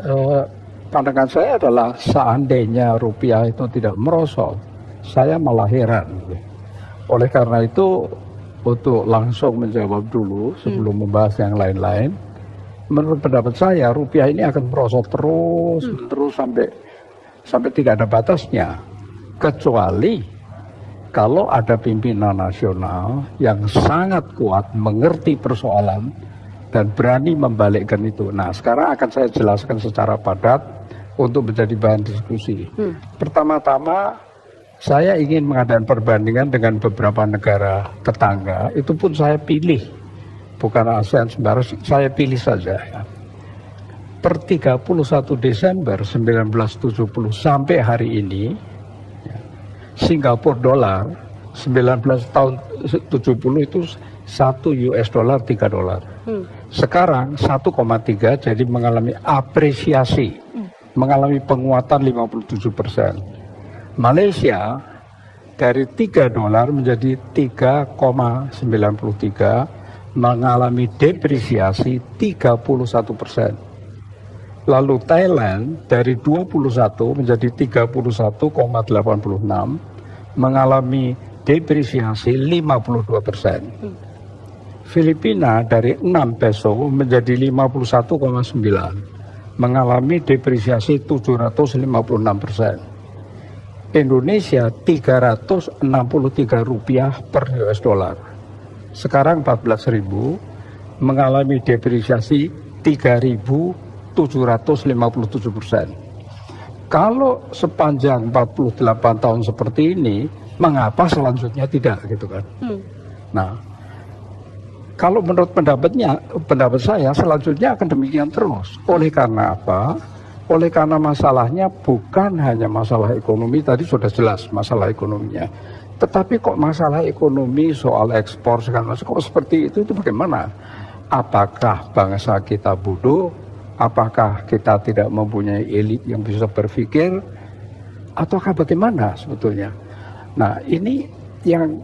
Eh, Pandangan saya adalah seandainya rupiah itu tidak merosot, saya malah heran. Oleh karena itu, untuk langsung menjawab dulu sebelum membahas yang lain-lain, menurut pendapat saya rupiah ini akan merosot terus sampai tidak ada batasnya, kecuali kalau ada pimpinan nasional yang sangat kuat mengerti persoalan dan berani membalikkan itu. Nah, sekarang akan saya jelaskan secara padat untuk menjadi bahan diskusi. Pertama-tama, saya ingin mengadakan perbandingan dengan beberapa negara tetangga. Itu pun saya pilih, bukan ASEAN sembarang, saya pilih saja. Per 31 Desember 1970 sampai hari ini, Singapura dolar 19 tahun 70 itu 1 US dollar 3 dolar. Sekarang 1,3, jadi mengalami apresiasi, mengalami penguatan 57%. Malaysia dari 3 dolar menjadi 3,93, mengalami depresiasi 31%. Lalu Thailand dari 21 menjadi 31,86, mengalami depresiasi 52%. Filipina dari 6 peso menjadi 51,9, mengalami depresiasi 756%. Indonesia 363 rupiah per US dollar. Sekarang 14.000, mengalami depresiasi 3.757%. Kalau sepanjang 48 tahun seperti ini, mengapa selanjutnya tidak, gitu kan? Nah, kalau menurut pendapat saya selanjutnya akan demikian terus. Oleh karena apa? Oleh karena masalahnya bukan hanya masalah ekonomi, tadi sudah jelas masalah ekonominya. Tetapi kok masalah ekonomi soal ekspor segala macam kok seperti itu bagaimana? Apakah bangsa kita bodoh? Apakah kita tidak mempunyai elit yang bisa berpikir? Ataukah bagaimana sebetulnya? Nah, ini yang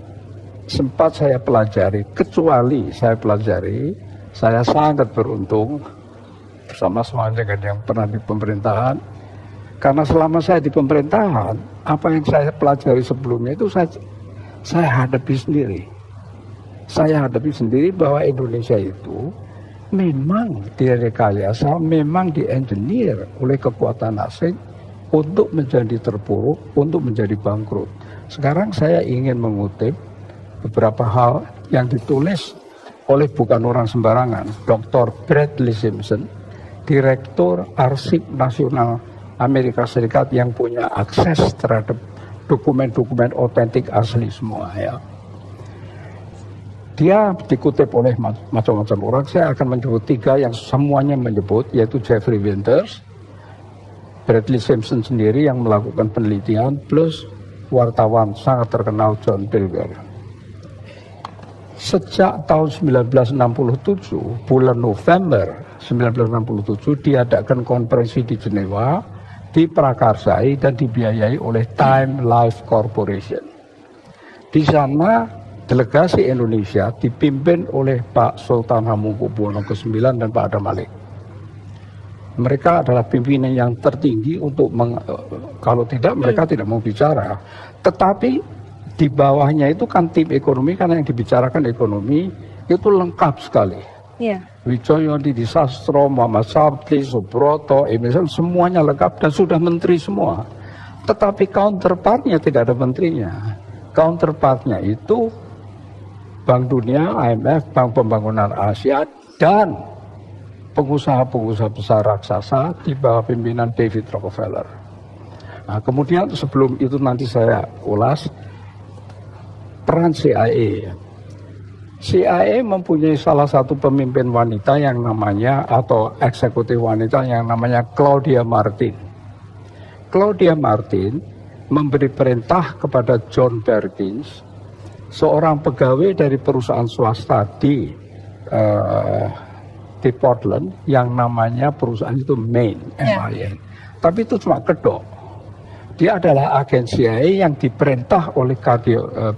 sempat saya pelajari, saya sangat beruntung bersama dengan yang pernah di pemerintahan, karena selama saya di pemerintahan, apa yang saya pelajari sebelumnya itu saya hadapi sendiri bahwa Indonesia itu memang direkayasa, memang di-engineer oleh kekuatan asing untuk menjadi terpuruk, untuk menjadi bangkrut. Sekarang saya ingin mengutip beberapa hal yang ditulis oleh bukan orang sembarangan, Dr. Bradley Simpson, Direktur Arsip Nasional Amerika Serikat yang punya akses terhadap dokumen-dokumen otentik asli semua, ya. Dia dikutip oleh macam-macam orang. Saya akan menyebut 3 yang semuanya menyebut, yaitu Jeffrey Winters, Bradley Simpson sendiri yang melakukan penelitian, plus wartawan sangat terkenal John Pilger. Sejak tahun 1967, bulan November 1967 diadakan konferensi di Jenewa, diprakarsai dan dibiayai oleh Time Life Corporation. Di sana delegasi Indonesia dipimpin oleh Pak Sultan Hamengkubuwono ke-9 dan Pak Adam Malik. Mereka adalah pimpinan yang tertinggi untuk kalau tidak mereka tidak mau bicara. Tetapi di bawahnya itu kan tim ekonomi, karena yang dibicarakan ekonomi itu lengkap sekali. Wijoyo, Didi Sastro, Muhammad Sabti, Subroto, Emerson, semuanya lengkap dan sudah menteri semua. Tetapi counterpartnya tidak ada menterinya. Counterpartnya itu Bank Dunia, IMF, Bank Pembangunan Asia, dan pengusaha-pengusaha besar raksasa di bawah pimpinan David Rockefeller. Nah, kemudian sebelum itu nanti saya ulas peran CIA. CIA mempunyai salah satu pemimpin wanita yang namanya, atau eksekutif wanita yang namanya Claudia Martin. Claudia Martin memberi perintah kepada John Perkins, seorang pegawai dari perusahaan swasta di Portland yang namanya perusahaan itu Main, MIN. Tapi itu cuma kedok. Dia adalah agen CIA yang diperintah oleh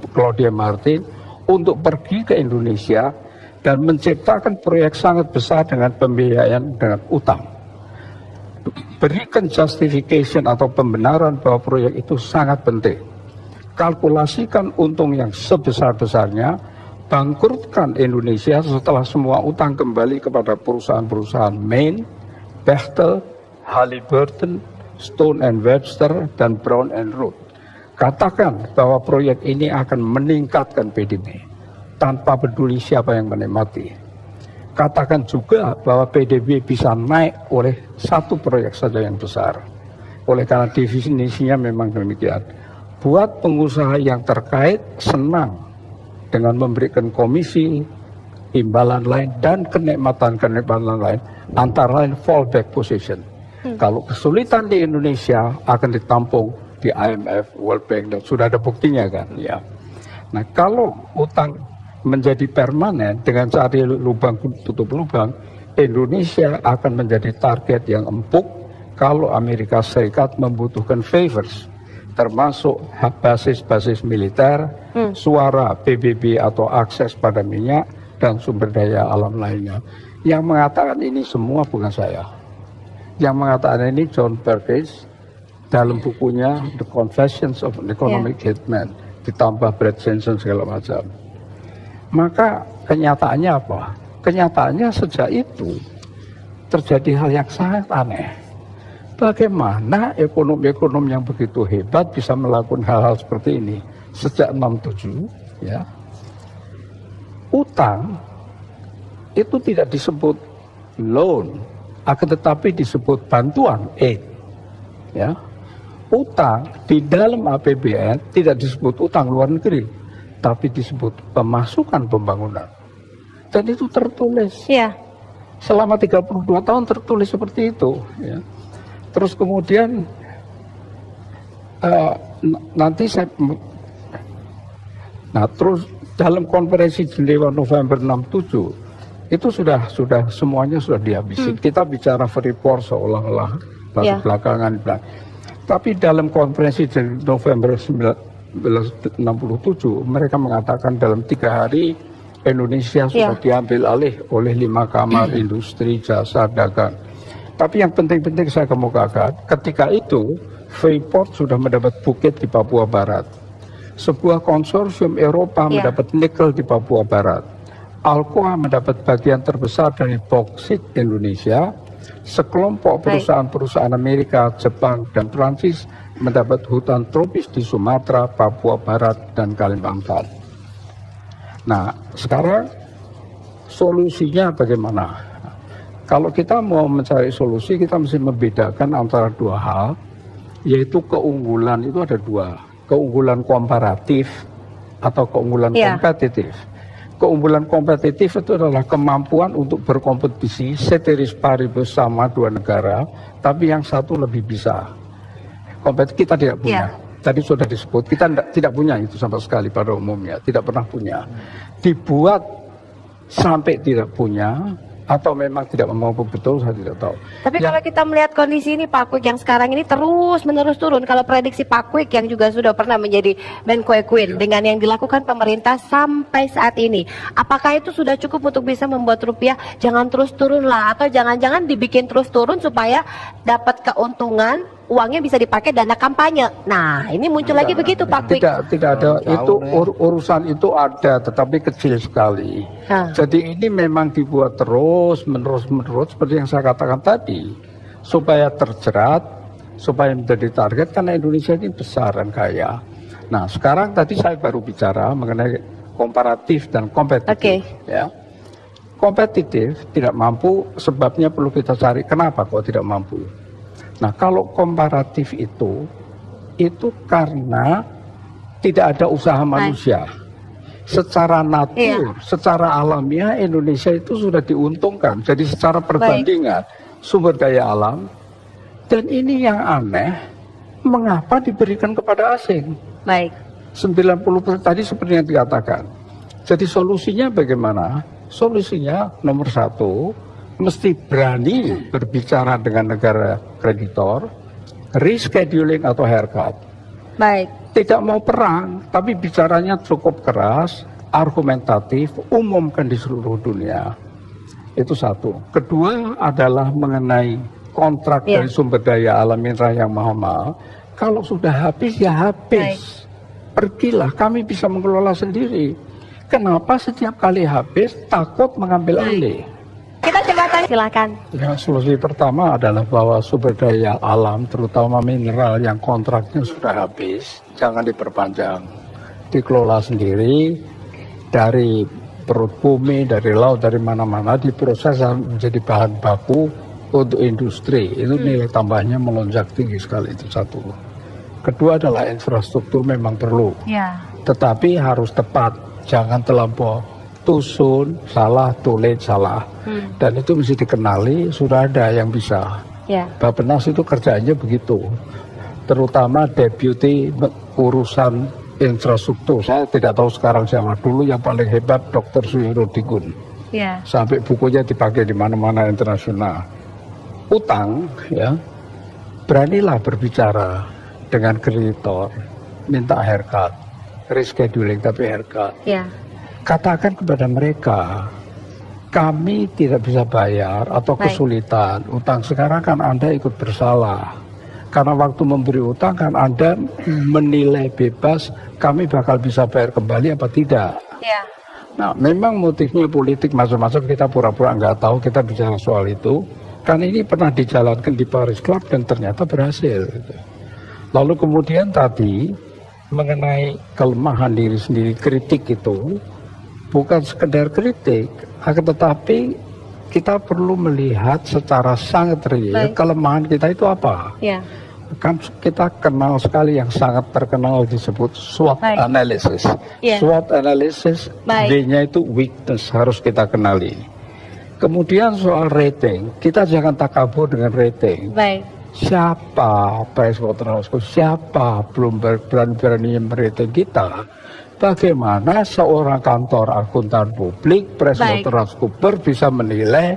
Claudia Martin untuk pergi ke Indonesia dan menciptakan proyek sangat besar dengan pembiayaan dengan utang. berikan justification atau pembenaran bahwa proyek itu sangat penting. Kalkulasikan untung yang sebesar-besarnya, bangkrutkan Indonesia setelah semua utang kembali kepada perusahaan-perusahaan Main, Bechtel, Halliburton, Stone and Webster, dan Brown and Root. Katakan bahwa proyek ini akan meningkatkan PDB tanpa peduli siapa yang menikmati. Katakan juga bahwa PDB bisa naik oleh satu proyek saja yang besar. Oleh karena definisinya memang demikian. Buat pengusaha yang terkait senang dengan memberikan komisi, imbalan lain, dan kenikmatan-kenikmatan lain, antara lain fallback position. Kalau kesulitan di Indonesia akan ditampung di IMF, World Bank, dan sudah ada buktinya kan. Ya. Nah kalau utang menjadi permanen dengan cari lubang tutup lubang, Indonesia akan menjadi target yang empuk kalau Amerika Serikat membutuhkan favors, termasuk basis-basis militer, suara PBB atau akses pada minyak, dan sumber daya alam lainnya. Yang mengatakan ini semua bukan saya. Yang mengatakan ini John Perkins dalam bukunya The Confessions of an Economic Hitman, ditambah Brad Jensen segala macam. Maka kenyataannya apa? Kenyataannya sejak itu terjadi hal yang sangat aneh. Bagaimana ekonom-ekonom yang begitu hebat bisa melakukan hal-hal seperti ini? Sejak 67, ya, utang itu tidak disebut loan, akan tetapi disebut bantuan, aid. Ya. Utang di dalam APBN tidak disebut utang luar negeri, tapi disebut pemasukan pembangunan. Dan itu tertulis. Ya. Selama 32 tahun tertulis seperti itu. Ya. Terus kemudian nanti saya... Nah terus dalam konferensi Jenewa November 67, itu sudah semuanya sudah dihabisi. Kita bicara Freeport seolah-olah belakangan. Tapi dalam konferensi November 1967, mereka mengatakan dalam 3 hari Indonesia sudah diambil alih oleh 5 kamar industri, jasa, dagang. Tapi yang penting-penting saya kemukakan, ketika itu Freeport sudah mendapat bukit di Papua Barat. Sebuah konsorsium Eropa mendapat nikel di Papua Barat. Alcoa mendapat bagian terbesar dari boksit Indonesia. Sekelompok perusahaan-perusahaan Amerika, Jepang, dan Prancis mendapat hutan tropis di Sumatera, Papua Barat, dan Kalimantan. Nah, sekarang solusinya bagaimana? Kalau kita mau mencari solusi, kita mesti membedakan antara 2 hal, yaitu keunggulan itu ada 2. Keunggulan komparatif atau keunggulan kompetitif. Keunggulan kompetitif itu adalah kemampuan untuk berkompetisi ceteris paribus sama 2 negara, tapi yang satu lebih bisa. Kita tidak punya. Tadi sudah disebut, kita tidak punya itu sama sekali pada umumnya, tidak pernah punya. Dibuat sampai tidak punya, atau memang tidak mampu betul, saya tidak tahu. Tapi kalau kita melihat kondisi ini Pak Kwik yang sekarang ini terus-menerus turun, kalau prediksi Pak Kwik yang juga sudah pernah menjadi Menko Equin dengan yang dilakukan pemerintah sampai saat ini, apakah itu sudah cukup untuk bisa membuat rupiah jangan terus turun lah, atau jangan-jangan dibikin terus turun supaya dapat keuntungan, uangnya bisa dipakai dana kampanye. Nah, ini muncul lagi begitu Pak Kwik. Tidak ada, itu urusan itu ada, tetapi kecil sekali. Jadi ini memang dibuat menerus seperti yang saya katakan tadi, supaya terjerat, supaya menjadi target, karena Indonesia ini besar dan kaya. Nah, sekarang tadi saya baru bicara mengenai komparatif dan kompetitif. Ya. Kompetitif tidak mampu, sebabnya perlu kita cari kenapa kok tidak mampu. Nah, kalau komparatif itu karena tidak ada usaha manusia. Secara natur, secara alamiah Indonesia itu sudah diuntungkan. Jadi secara perbandingan sumber daya alam, dan ini yang aneh, mengapa diberikan kepada asing? 90% tadi seperti yang dikatakan. Jadi solusinya bagaimana? Solusinya nomor 1, mesti berani berbicara dengan negara kreditor, rescheduling atau haircut. Tidak mau perang, tapi bicaranya cukup keras, argumentatif, umumkan di seluruh dunia. Itu 1. Kedua adalah mengenai kontrak Iya. dari sumber daya alam mineral yang mahal, kalau sudah habis ya habis. Pergilah, kami bisa mengelola sendiri. Kenapa setiap kali habis takut mengambil alih? Kita coba tanya, silakan. Ya, solusi pertama adalah bahwa sumber daya alam, terutama mineral yang kontraknya sudah habis, jangan diperpanjang. Dikelola sendiri dari perut bumi, dari laut, dari mana-mana, diproses menjadi bahan baku untuk industri. Itu nilai tambahnya melonjak tinggi sekali, itu satu. Kedua adalah infrastruktur memang perlu, Ya. tetapi harus tepat, jangan terlampau tusun, salah, tulit, salah. Dan itu mesti dikenali, sudah ada yang bisa. Ya. Bappenas itu kerjaannya begitu, terutama deputi urusan infrastruktur. Saya tidak tahu sekarang siapa, dulu yang paling hebat Dr. Suyorodikun. Ya. Sampai bukunya dipakai di mana-mana internasional. Utang, ya, beranilah berbicara dengan kreditor, minta haircut, rescheduling tapi haircut. Ya. Katakan kepada mereka, kami tidak bisa bayar atau Baik. kesulitan. Utang sekarang kan Anda ikut bersalah. Karena waktu memberi utang kan Anda menilai bebas, kami bakal bisa bayar kembali apa tidak. Ya. Nah, memang motifnya politik macam-macam, kita pura-pura nggak tahu, kita bicara soal itu. Kan ini pernah dijalankan di Paris Club dan ternyata berhasil. Gitu. Lalu kemudian tadi mengenai kelemahan diri sendiri, kritik itu bukan sekedar kritik, akan tetapi kita perlu melihat secara sangat real Baik. kelemahan kita itu apa. Ya. Kan kita kenal sekali yang sangat terkenal disebut SWOT Baik. analysis. Iya. SWOT analysis, Baik. D-nya itu weakness, harus kita kenali. Kemudian soal rating, kita jangan takabur dengan rating. Baik. Siapa PricewaterhouseCoopers, siapa belum berani merating kita? Bagaimana seorang kantor akuntan publik PricewaterhouseCoopers bisa menilai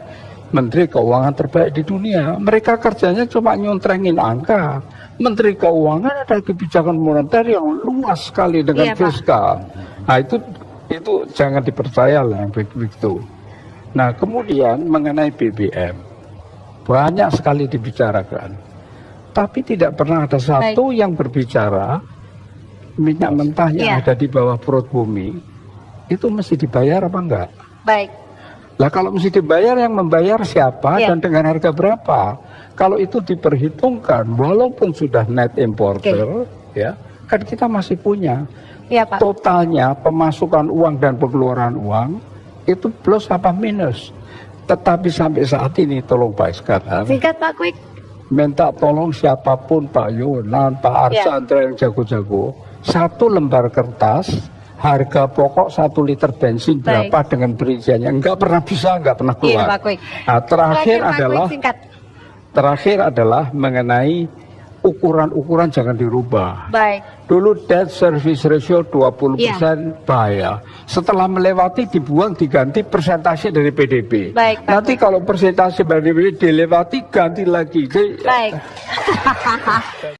Menteri Keuangan terbaik di dunia? Mereka kerjanya cuma nyontrengin angka. Menteri Keuangan ada kebijakan moneter yang luas sekali dengan Iya, Pak. fiskal. Nah itu jangan dipercaya lah yang begitu. Nah kemudian mengenai BBM, banyak sekali dibicarakan. Tapi tidak pernah ada satu yang berbicara minyak mentah yang Iya. ada di bawah perut bumi itu mesti dibayar apa enggak? Baik. Lah kalau mesti dibayar, yang membayar siapa Iya. dan dengan harga berapa? Kalau itu diperhitungkan, walaupun sudah net importer, ya kan kita masih punya. Iya, Pak. Totalnya pemasukan uang dan pengeluaran uang itu plus apa minus. Tetapi sampai saat ini tolong Pak sekarang Singkat, Pak Quick. minta tolong siapapun, Pak Yonan, Pak Archandra yang jago-jago, satu lembar kertas harga pokok 1 liter bensin Baik. berapa dengan perinciannya, nggak pernah bisa, nggak pernah Iya, keluar. Pak Quick. Nah, terakhir Pak adalah Quick, singkat. mengenai ukuran-ukuran jangan dirubah. Baik. Dulu debt service ratio 20% bahaya. Setelah melewati dibuang, diganti persentase dari PDB. Baik, Pak. Nanti kalau persentase dari PDB dilewati ganti lagi. Jadi, Baik.